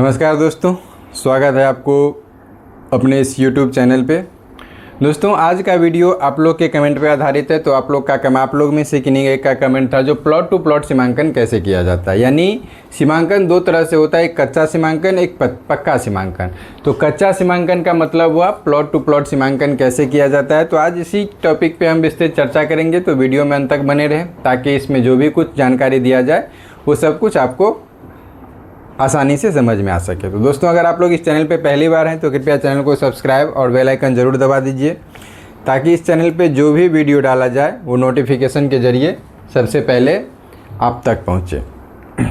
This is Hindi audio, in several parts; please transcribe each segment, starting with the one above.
नमस्कार दोस्तों, स्वागत है आपको अपने इस YouTube चैनल पे। दोस्तों, आज का वीडियो आप लोग के कमेंट पे आधारित है। तो आप लोग में से किन्हीं एक का कमेंट था जो प्लॉट टू प्लॉट सीमांकन कैसे किया जाता है। यानी सीमांकन दो तरह से होता है, एक कच्चा सीमांकन, एक पक्का सीमांकन। तो कच्चा सीमांकन का मतलब हुआ प्लॉट टू प्लॉट सीमांकन कैसे किया जाता है। तो आज इसी टॉपिक पे हम विस्तृत चर्चा करेंगे। तो वीडियो में अंत तक बने रहें ताकि इसमें जो भी कुछ जानकारी दिया जाए वो सब कुछ आपको आसानी से समझ में आ सके। तो दोस्तों, अगर आप लोग इस चैनल पे पहली बार हैं तो कृपया चैनल को सब्सक्राइब और बेल आइकन ज़रूर दबा दीजिए ताकि इस चैनल पे जो भी वीडियो डाला जाए वो नोटिफिकेशन के ज़रिए सबसे पहले आप तक पहुँचे।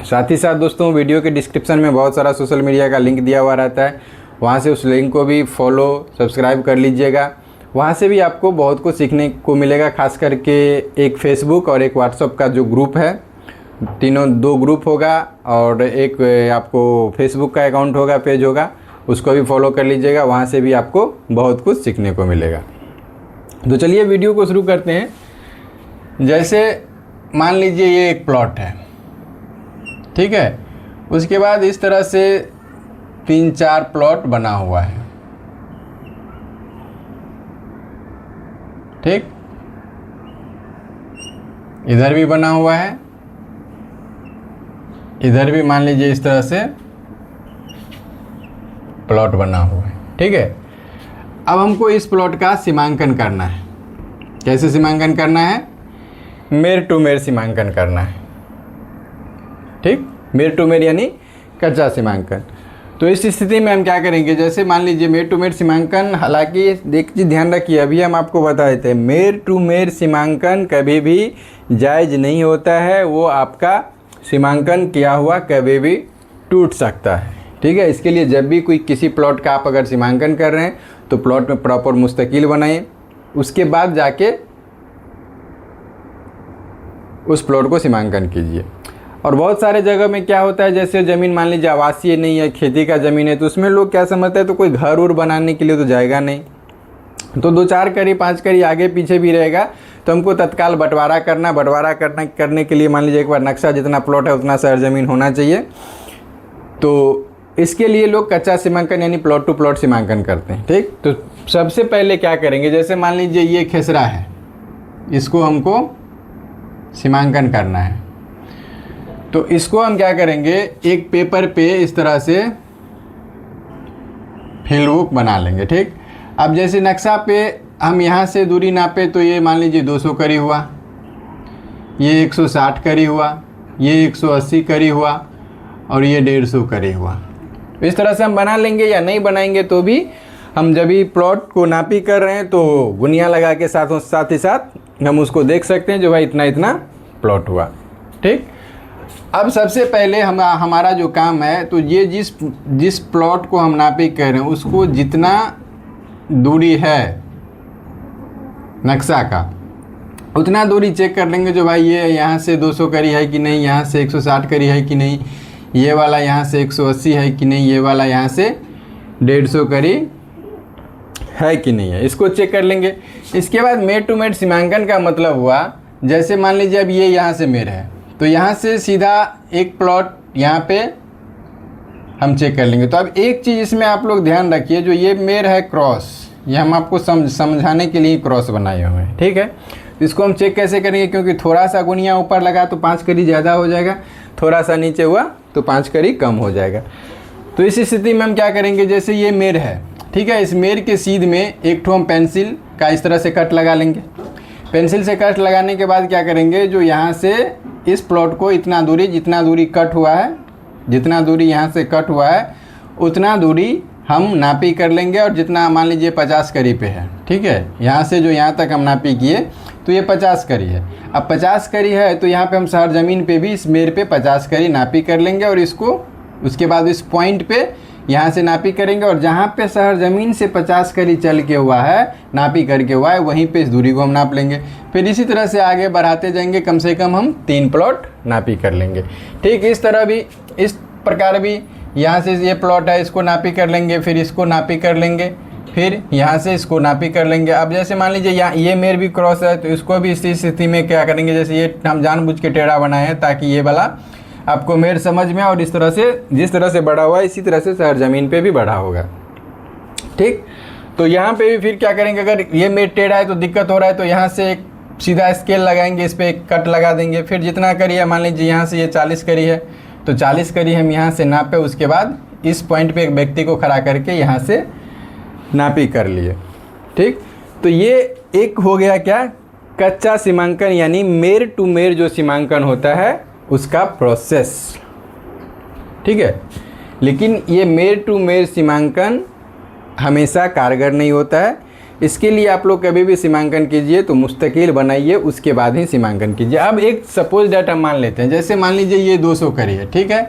साथ ही साथ दोस्तों, वीडियो के डिस्क्रिप्शन में बहुत सारा सोशल मीडिया का लिंक दिया हुआ रहता है, वहाँ से उस लिंक को भी फॉलो सब्सक्राइब कर लीजिएगा। वहाँ से भी आपको बहुत कुछ सीखने को मिलेगा। खास करके एक फेसबुक और एक व्हाट्सएप का जो ग्रुप है, दो ग्रुप होगा और एक आपको फेसबुक का अकाउंट होगा, पेज होगा, उसको भी फॉलो कर लीजिएगा। वहाँ से भी आपको बहुत कुछ सीखने को मिलेगा। तो चलिए वीडियो को शुरू करते हैं। जैसे मान लीजिए ये एक प्लॉट है, ठीक है। उसके बाद इस तरह से 3-4 प्लॉट बना हुआ है, ठीक। इधर भी बना हुआ है, इधर भी मान लीजिए इस तरह से प्लॉट बना हुआ है, ठीक है। अब हमको इस प्लॉट का सीमांकन करना है। कैसे सीमांकन करना है? मेर टू मेर सीमांकन करना है, ठीक। मेर टू मेर यानी कच्चा सीमांकन। तो इस स्थिति में हम क्या करेंगे, जैसे मान लीजिए मेर टू मेर सीमांकन, हालांकि एक चीज़ ध्यान रखिए, अभी हम आपको बता देते हैं, मेर टू मेर सीमांकन कभी भी जायज़ नहीं होता है। वो आपका सीमांकन किया हुआ कभी भी टूट सकता है, ठीक है। इसके लिए जब भी कोई किसी प्लॉट का आप अगर सीमांकन कर रहे हैं तो प्लॉट में प्रॉपर मुस्तकिल बनाइए, उसके बाद जाके उस प्लॉट को सीमांकन कीजिए। और बहुत सारे जगह में क्या होता है, जैसे ज़मीन मान लीजिए आवासीय नहीं है, खेती का ज़मीन है, तो उसमें लोग क्या समझते हैं तो कोई घर उर बनाने के लिए तो जाएगा नहीं, तो 2-4 कड़ी 5 कड़ी आगे पीछे भी रहेगा, तो हमको तत्काल बंटवारा करने के लिए मान लीजिए एक बार नक्शा, जितना प्लॉट है उतना शहर ज़मीन होना चाहिए। तो इसके लिए लोग कच्चा सीमांकन यानी प्लॉट टू प्लॉट सीमांकन करते हैं, ठीक। तो सबसे पहले क्या करेंगे, जैसे मान लीजिए ये खेसरा है, इसको हमको सीमांकन करना है। तो इसको हम क्या करेंगे, एक पेपर पे इस तरह से फील्ड बुक बना लेंगे, ठीक। अब जैसे नक्शा पे हम यहाँ से दूरी नापे तो ये मान लीजिए 200 करी हुआ, ये 160 करी हुआ, ये 180 करी हुआ और ये 150 करी हुआ। इस तरह से हम बना लेंगे, या नहीं बनाएंगे तो भी हम जब भी प्लॉट को नापी कर रहे हैं तो गुनिया लगा के साथ ही साथ हम उसको देख सकते हैं जो भाई इतना इतना प्लॉट हुआ, ठीक। अब सबसे पहले हमारा जो काम है, तो ये जिस प्लॉट को हम नापी कर रहे हैं उसको जितना दूरी है नक्शा का, उतना दूरी चेक कर लेंगे। जो भाई ये यहाँ से 200 करी है कि नहीं, यहाँ से 160 करी है कि नहीं, ये वाला यहाँ से 180 है कि नहीं, ये वाला यहाँ से 150 करी है कि नहीं है, इसको चेक कर लेंगे। इसके बाद मेर टू मेर सीमांकन का मतलब हुआ, जैसे मान लीजिए अब ये यहाँ से मेर है, तो यहाँ से सीधा एक प्लॉट यहाँ पे हम चेक कर लेंगे। तो अब एक चीज़ इसमें आप लोग ध्यान रखिए, जो ये मेर है क्रॉस, ये हम आपको समझाने के लिए क्रॉस बनाए हुए हैं, ठीक है। इसको हम चेक कैसे करेंगे, क्योंकि थोड़ा सा गुनिया ऊपर लगा तो 5 करी ज़्यादा हो जाएगा, थोड़ा सा नीचे हुआ तो 5 करी कम हो जाएगा। तो इस स्थिति में हम क्या करेंगे, जैसे ये मेर है, ठीक है, इस मेर के सीध में एक ठो हम पेंसिल का इस तरह से कट लगा लेंगे। पेंसिल से कट लगाने के बाद क्या करेंगे, जो यहाँ से इस प्लॉट को इतना दूरी, जितना दूरी कट हुआ है, जितना दूरी यहाँ से कट हुआ है उतना दूरी हम नापी कर लेंगे। और जितना मान लीजिए 50 करी पे है, ठीक है, यहाँ से जो यहाँ तक हम नापी किए तो ये 50 करी है। अब 50 करी है तो यहाँ पे हम शहर ज़मीन पे भी इस मेर पे 50 करी नापी कर लेंगे और इसको उसके बाद इस पॉइंट पे यहाँ से नापी करेंगे। और जहाँ पे शहर ज़मीन से 50 करी चल के हुआ है, नापी करके हुआ है, वहीं पे इस दूरी को हम नाप लेंगे। फिर इसी तरह से आगे बढ़ाते जाएंगे, कम से कम हम 3 प्लॉट नापी कर लेंगे, ठीक। इस तरह भी, इस प्रकार भी यहाँ से ये प्लॉट है, इसको नापी कर लेंगे, फिर इसको नापी कर लेंगे, फिर यहाँ से इसको नापी कर लेंगे। अब जैसे मान लीजिए यहाँ ये मेर भी क्रॉस है, तो इसको भी इसी स्थिति में क्या करेंगे, जैसे ये हम जानबूझ के टेढ़ा बनाए हैं ताकि ये वाला आपको मेर समझ में, और इस तरह से जिस तरह से बढ़ा हुआ है इसी तरह से शहर ज़मीन पे भी बढ़ा होगा। ठीक, तो यहाँ पे भी फिर क्या करेंगे, अगर ये मेर टेढ़ा है तो दिक्कत हो रहा है तो यहाँ से एक सीधा स्केल लगाएंगे, इस पर एक कट लगा देंगे। फिर जितना करी है, मान लीजिए यहाँ से ये 40 करी है तो 40 करी हम यहाँ से नापे, उसके बाद इस पॉइंट पे एक व्यक्ति को खड़ा करके यहाँ से नापी कर लिए। ठीक, तो ये एक हो गया क्या, कच्चा सीमांकन, यानी मेर टू मेर जो सीमांकन होता है उसका प्रोसेस। ठीक है, लेकिन ये मेर टू मेर सीमांकन हमेशा कारगर नहीं होता है। इसके लिए आप लोग कभी भी सीमांकन कीजिए तो मुस्तकिल बनाइए, उसके बाद ही सीमांकन कीजिए। अब एक सपोज दैट हम मान लेते हैं, जैसे मान लीजिए ये 200 करी है। ठीक है,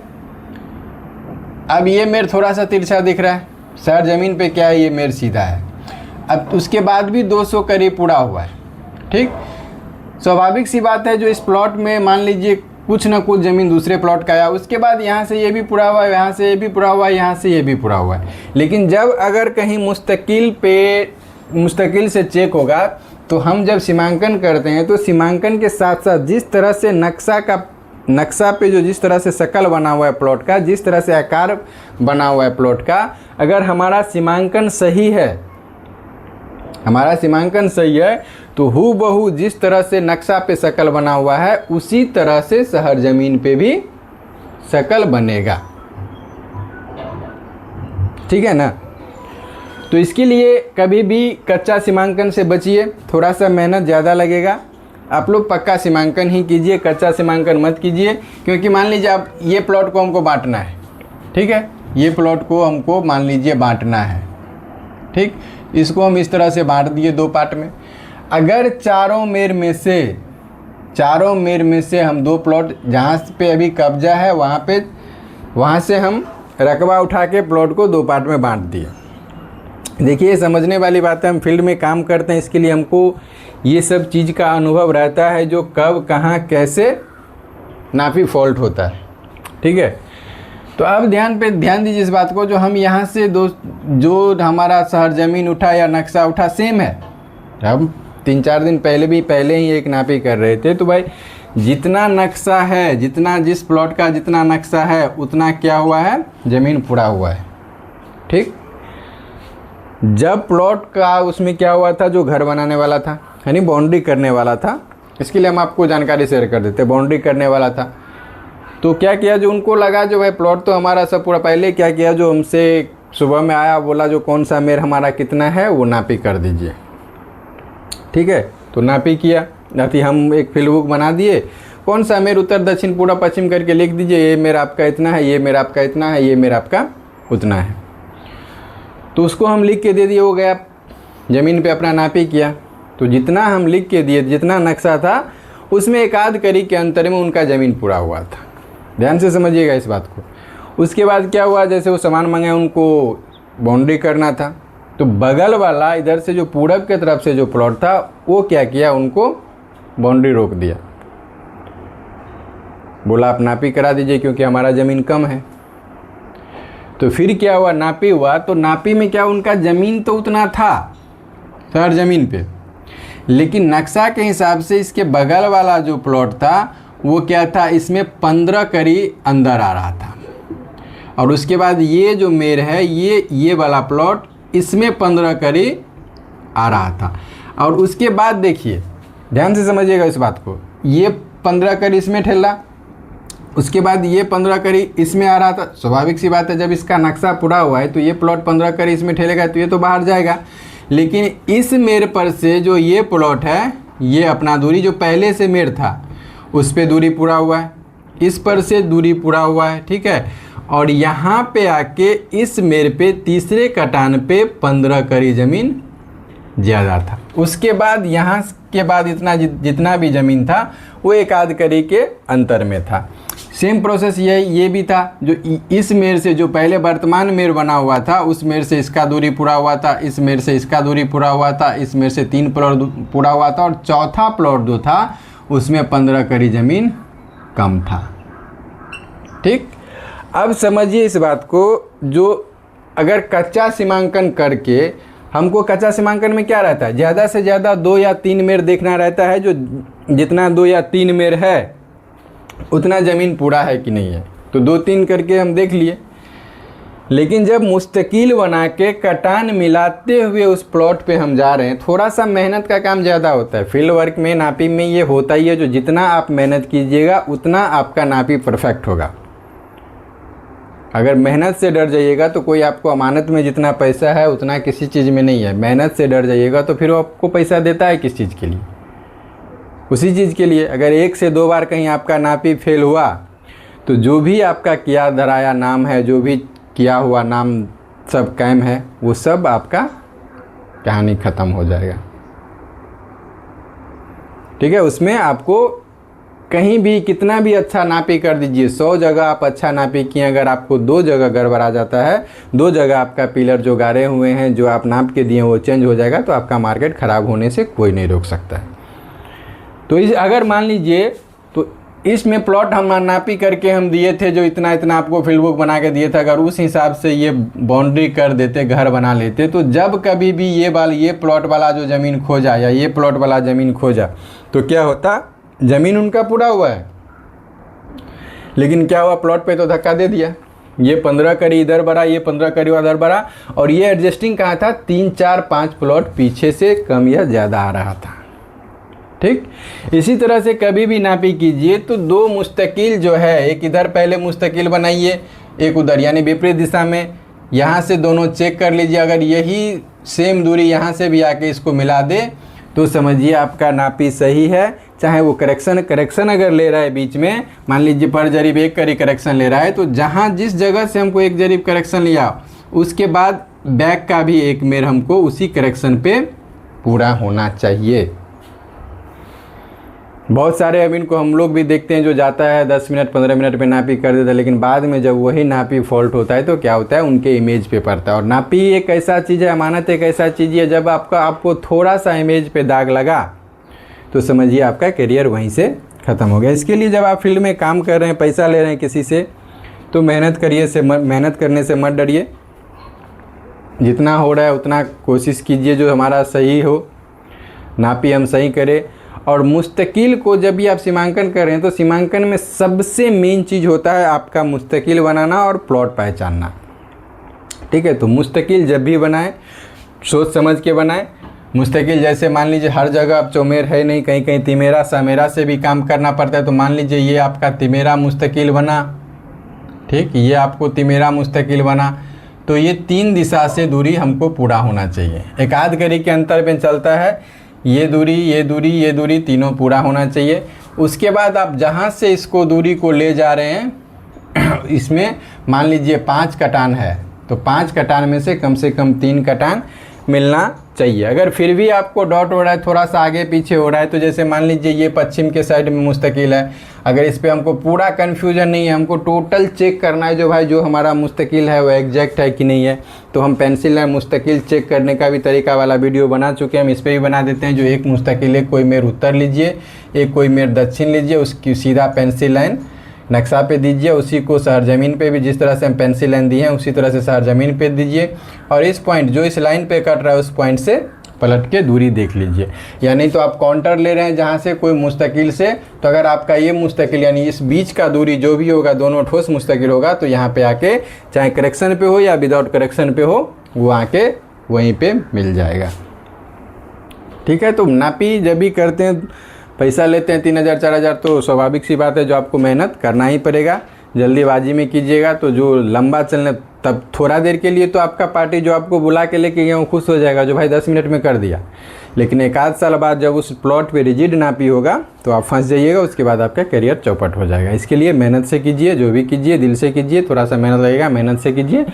अब ये मेर थोड़ा सा तिरछा दिख रहा है, शहर ज़मीन पे क्या है, ये मेर सीधा है। अब उसके बाद भी 200 करी पूरा हुआ है। ठीक, स्वाभाविक सी बात है, जो इस प्लॉट में मान लीजिए कुछ ना कुछ ज़मीन दूसरे प्लॉट का आया, उसके बाद यहाँ से ये भी पूरा हुआ है, यहाँ से ये भी पूरा हुआ है, यहाँ से ये भी पूरा हुआ है। लेकिन जब अगर कहीं मुस्तकिल से चेक होगा तो हम जब सीमांकन करते हैं तो सीमांकन के साथ साथ जिस तरह से नक्शा पे जो जिस तरह से शक्ल बना हुआ है प्लॉट का, जिस तरह से आकार बना हुआ है प्लॉट का, अगर हमारा सीमांकन सही है तो हूबहू जिस तरह से नक्शा पे शक्ल बना हुआ है उसी तरह से शहर ज़मीन पे भी शक्ल बनेगा। ठीक है ना, तो इसके लिए कभी भी कच्चा सीमांकन से बचिए, थोड़ा सा मेहनत ज़्यादा लगेगा। आप लोग पक्का सीमांकन ही कीजिए, कच्चा सीमांकन मत कीजिए। क्योंकि मान लीजिए आप ये प्लॉट को हमको बांटना है। ठीक है, ये प्लॉट को हमको मान लीजिए बांटना है। ठीक, इसको हम इस तरह से बांट दिए 2 पार्ट में। अगर चारों मेर में से हम 2 प्लॉट जहाँ पे अभी कब्जा है वहाँ से हम रकबा उठा के प्लॉट को 2 पार्ट में बांट दिए। देखिए, समझने वाली बात है, हम फील्ड में काम करते हैं, इसके लिए हमको ये सब चीज़ का अनुभव रहता है, जो कब कहाँ कैसे नापी फॉल्ट होता है। ठीक है, तो अब ध्यान दीजिए इस बात को, जो हम यहाँ से जो हमारा शहर ज़मीन उठा या नक्शा उठा सेम है। हम 3-4 दिन पहले ही एक नापी कर रहे थे, तो भाई जितना नक्शा है, जिस प्लॉट का जितना नक्शा है उतना क्या हुआ है, ज़मीन पूरा हुआ है। ठीक, जब प्लॉट का उसमें क्या हुआ था, जो घर बनाने वाला था यानी बाउंड्री करने वाला था, इसके लिए हम आपको जानकारी शेयर कर देते। बाउंड्री करने वाला था तो क्या किया, जो उनको लगा जो भाई प्लॉट तो हमारा सब पूरा, पहले क्या किया, जो हमसे सुबह में आया बोला जो कौन सा मेर हमारा कितना है वो नापी कर दीजिए। ठीक है, तो नापी किया, नापी हम एक फील्ड बुक बना दिए, कौन सा मेर उत्तर दक्षिण पूरा पश्चिम करके लिख दीजिए, ये मेरा आपका इतना है, ये मेरा आपका इतना है, ये मेरा आपका उतना है। तो उसको हम लिख के दे दिए, हो गया, ज़मीन पे अपना नापी किया। तो जितना हम लिख के दिए, जितना नक्शा था उसमें एक आध करी के अंतर में उनका ज़मीन पूरा हुआ था। ध्यान से समझिएगा इस बात को। उसके बाद क्या हुआ, जैसे वो सामान मंगाए उनको बाउंड्री करना था, तो बगल वाला इधर से जो पूरब के तरफ से जो प्लॉट था वो क्या किया, उनको बाउंड्री रोक दिया, बोला आप नापी करा दीजिए क्योंकि हमारा ज़मीन कम है। तो फिर क्या हुआ, नापी हुआ, तो नापी में क्या, उनका ज़मीन तो उतना था शहर ज़मीन पे, लेकिन नक्शा के हिसाब से इसके बगल वाला जो प्लॉट था वो क्या था, इसमें 15 करी अंदर आ रहा था। और उसके बाद ये जो मेर है, ये वाला प्लॉट, इसमें 15 करी आ रहा था। और उसके बाद देखिए, ध्यान से समझिएगा इस बात को, ये 15 करी इसमें ठेला, उसके बाद ये 15 करी इसमें आ रहा था। स्वाभाविक सी बात है, जब इसका नक्शा पूरा हुआ है तो ये प्लॉट 15 करी इसमें ठेलेगा तो ये तो बाहर जाएगा। लेकिन इस मेर पर से जो ये प्लॉट है, ये अपना दूरी जो पहले से मेर था उस पे दूरी पूरा हुआ है, इस पर से दूरी पूरा हुआ है। ठीक है, और यहाँ पे आके इस मेर पे तीसरे कटान पे 15 करी ज़मीन ज़्यादा था। उसके बाद यहाँ के बाद जितना भी ज़मीन था वो एक आध करी के अंतर में था। सेम प्रोसेस ये भी था, जो इस मेर से जो पहले वर्तमान मेर बना हुआ था उस मेर से इसका दूरी पूरा हुआ था, इस मेर से इसका दूरी पूरा हुआ था, इस मेर से 3 प्लॉट पूरा हुआ था, और चौथा प्लॉट जो था उसमें 15 करी ज़मीन कम था। ठीक, अब समझिए इस बात को, जो अगर कच्चा सीमांकन करके, हमको कच्चा सीमांकन में क्या रहता है, ज़्यादा से ज़्यादा 2 या 3 मेर देखना रहता है। जो जितना 2 या 3 मेर है उतना ज़मीन पूरा है कि नहीं है। तो 2-3 करके हम देख लिए। लेकिन जब मुस्तकिल बना के कटान मिलाते हुए उस प्लॉट पे हम जा रहे हैं, थोड़ा सा मेहनत का काम ज़्यादा होता है। फील्ड वर्क में नापी में ये होता ही है, जो जितना आप मेहनत कीजिएगा उतना आपका नापी परफेक्ट होगा। अगर मेहनत से डर जाइएगा तो कोई आपको अमानत में जितना पैसा है उतना किसी चीज़ में नहीं है। मेहनत से डर जाइएगा तो फिर वो आपको पैसा देता है किस चीज़ के लिए? उसी चीज़ के लिए। अगर 1 से 2 बार कहीं आपका नापी फेल हुआ तो जो भी आपका किया धराया नाम है, जो भी किया हुआ नाम सब कायम है, वो सब आपका कहानी ख़त्म हो जाएगा। ठीक है, उसमें आपको कहीं भी कितना भी अच्छा नापी कर दीजिए, 100 जगह आप अच्छा नापी किए, अगर आपको 2 जगह गड़बड़ा जाता है, 2 जगह आपका पिलर जो गाड़े हुए हैं जो आप नाप के दिए वो चेंज हो जाएगा, तो आपका मार्केट ख़राब होने से कोई नहीं रोक सकता है। तो इस अगर मान लीजिए तो इसमें प्लॉट हम नापी करके हम दिए थे, जो इतना इतना आपको फील्ड बुक बना के दिए थे, अगर उस हिसाब से ये बाउंड्री कर देते, घर बना लेते, तो जब कभी भी ये प्लॉट वाला जो ज़मीन खोजा या ये प्लॉट वाला ज़मीन खोजा तो क्या होता, ज़मीन उनका पूरा हुआ है, लेकिन क्या हुआ, प्लॉट पे तो धक्का दे दिया। ये 15 कड़ी इधर बढ़ा, ये 15 कड़ी उधर बढ़ा, और ये एडजस्टिंग कहाँ था, 3, 4, 5 प्लॉट पीछे से कम या ज़्यादा आ रहा था। ठीक, इसी तरह से कभी भी नापी कीजिए तो 2 मुस्तकिल जो है, एक इधर पहले मुस्तकिल बनाइए, एक उधर, यानी विपरीत दिशा में। यहाँ से दोनों चेक कर लीजिए, अगर यही सेम दूरी यहाँ से भी आके इसको मिला दे तो समझिए आपका नापी सही है। चाहे वो करेक्शन अगर ले रहा है बीच में, मान लीजिए पर जरीब 1 कड़ी करेक्शन ले रहा है, तो जहाँ जिस जगह से हमको 1 जरीब करेक्शन लिया उसके बाद बैक का भी 1 मेर हमको उसी करेक्शन पे पूरा होना चाहिए। बहुत सारे अब इनको हम लोग भी देखते हैं जो जाता है 10 मिनट 15 मिनट पे नापी कर देता है, लेकिन बाद में जब वही नापी फॉल्ट होता है तो क्या होता है, उनके इमेज पे पड़ता है। और नापी एक ऐसा चीज़ है, अमानत एक ऐसा चीज़ है, जब आपको थोड़ा सा इमेज पे दाग लगा तो समझिए आपका करियर वहीं से ख़त्म हो गया। इसके लिए जब आप फील्ड में काम कर रहे हैं, पैसा ले रहे हैं किसी से, तो मेहनत करने से मत डरिए। जितना हो रहा है उतना कोशिश कीजिए जो हमारा सही हो, नापी हम सही करें। और मुस्तकिल को जब भी आप सीमांकन कर रहे हैं तो सीमांकन में सबसे मेन चीज़ होता है आपका मुस्तकिल बनाना और प्लॉट पहचानना। ठीक है, तो मुस्तकिल जब भी बनाएं सोच समझ के बनाएं। मुस्तकिल जैसे मान लीजिए हर जगह अब चौमेर है नहीं, कहीं कहीं तिमेरा समेरा से भी काम करना पड़ता है, तो मान लीजिए ये आपका तिमेरा मुस्तकिल बना। ठीक, ये आपको तिमेरा मुस्तकिल बना, तो ये 3 दिशा से दूरी हमको पूरा होना चाहिए। एक आध कड़ी के अंतर में चलता है, ये दूरी ये दूरी ये दूरी तीनों पूरा होना चाहिए। उसके बाद आप जहाँ से इसको दूरी को ले जा रहे हैं इसमें मान लीजिए 5 कटान है, तो 5 कटान में से कम 3 कटान मिलना चाहिए। अगर फिर भी आपको डॉट हो रहा है, थोड़ा सा आगे पीछे हो रहा है, तो जैसे मान लीजिए ये पश्चिम के साइड में मुस्तकिल है, अगर इस पे हमको पूरा कन्फ्यूजन नहीं है, हमको टोटल चेक करना है जो भाई जो हमारा मुस्तकिल है वो एग्जैक्ट है कि नहीं है, तो हम पेंसिल लाइन मुस्तकिल चेक करने का भी तरीका वाला वीडियो बना चुके हैं। हम इस पर भी बना देते हैं। जो एक मुस्तकिल है, कोई मेर उत्तर लीजिए, एक कोई मेर दक्षिण लीजिए, उसकी सीधा पेंसिल लाइन नक्शा पे दीजिए, उसी को सरजमीन पे भी जिस तरह से हम पेंसिल लाइन दिए हैं उसी तरह से सरजमीन पे दीजिए, और इस पॉइंट जो इस लाइन पे कट रहा है उस पॉइंट से पलट के दूरी देख लीजिए। या नहीं तो आप काउंटर ले रहे हैं जहाँ से कोई मुस्तकिल से, तो अगर आपका ये मुस्तकिल यानी इस बीच का दूरी जो भी होगा दोनों ठोस मुस्तकिल होगा, तो यहाँ पे आके चाहे करेक्शन पे हो या विदाउट करेक्शन पे हो वो आके वहीं पे मिल जाएगा। ठीक है, तो नापी जब भी करते हैं पैसा लेते हैं 3000 4000, तो स्वाभाविक सी बात है जो आपको मेहनत करना ही पड़ेगा। जल्दीबाजी में कीजिएगा तो जो लंबा चलने, तब थोड़ा देर के लिए तो आपका पार्टी जो आपको बुला के लेके गया वो खुश हो जाएगा जो भाई 10 मिनट में कर दिया, लेकिन 1 आध साल बाद जब उस प्लॉट पे रिजिड नापी होगा तो आप फंस जाइएगा। उसके बाद आपका करियर चौपट हो जाएगा। इसके लिए मेहनत से कीजिए, जो भी कीजिए दिल से कीजिए, थोड़ा सा मेहनत लगेगा, मेहनत से कीजिए।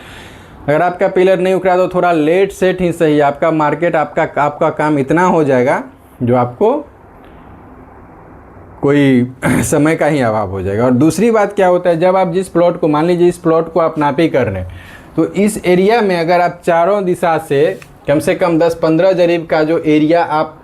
अगर आपका पिलर नहीं उखड़ा तो थोड़ा लेट सेट ही सही, आपका मार्केट आपका काम इतना हो जाएगा जो आपको कोई समय का ही अभाव हो जाएगा। और दूसरी बात क्या होता है, जब आप जिस प्लॉट को, मान लीजिए इस प्लॉट को आप नापी कर रहे हैं, तो इस एरिया में अगर आप चारों दिशा से कम 10-15 जरीब का जो एरिया आप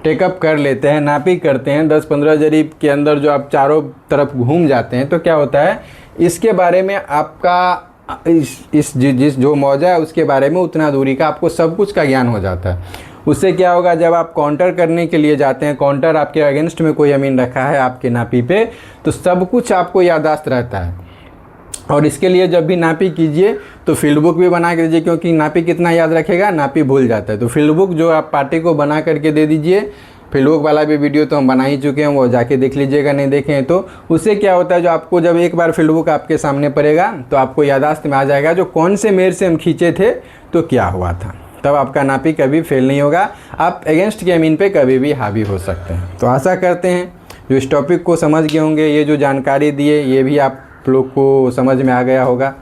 टेकअप कर लेते हैं, नापी करते हैं, 10-15 जरीब के अंदर जो आप चारों तरफ घूम जाते हैं, तो क्या होता है, इसके बारे में आपका जिस जो मौजा है उसके बारे में उतना दूरी का आपको सब कुछ का ज्ञान हो जाता है। उससे क्या होगा, जब आप काउंटर करने के लिए जाते हैं, काउंटर आपके अगेंस्ट में कोई अमीन रखा है आपके नापी पे, तो सब कुछ आपको याददाश्त रहता है। और इसके लिए जब भी नापी कीजिए तो फील्ड बुक भी बना के दीजिए, क्योंकि नापी कितना याद रखेगा, नापी भूल जाता है। तो फील्ड बुक जो आप पार्टी को बना करके दे दीजिए। फील्ड बुक वाला भी वीडियो तो हम बना ही चुके हैं, वो जाके देख लीजिएगा, नहीं देखें हैं तो। उससे क्या होता है, जो आपको जब एक बार फील्ड बुक आपके सामने पड़ेगा तो आपको याददाश्त में आ जाएगा जो कौन से मेयर से हम खींचे थे तो क्या हुआ था। तब आपका नापी कभी फेल नहीं होगा, आप अगेंस्ट के अमीन पे कभी भी हावी हो सकते हैं। तो आशा करते हैं जो इस टॉपिक को समझ गए होंगे, ये जो जानकारी दिए ये भी आप लोग को समझ में आ गया होगा।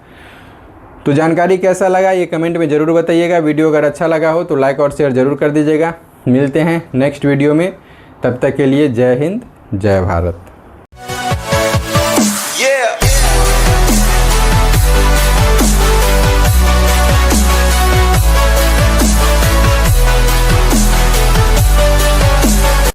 तो जानकारी कैसा लगा ये कमेंट में ज़रूर बताइएगा। वीडियो अगर अच्छा लगा हो तो लाइक और शेयर ज़रूर कर दीजिएगा। मिलते हैं नेक्स्ट वीडियो में, तब तक के लिए जय हिंद जय भारत।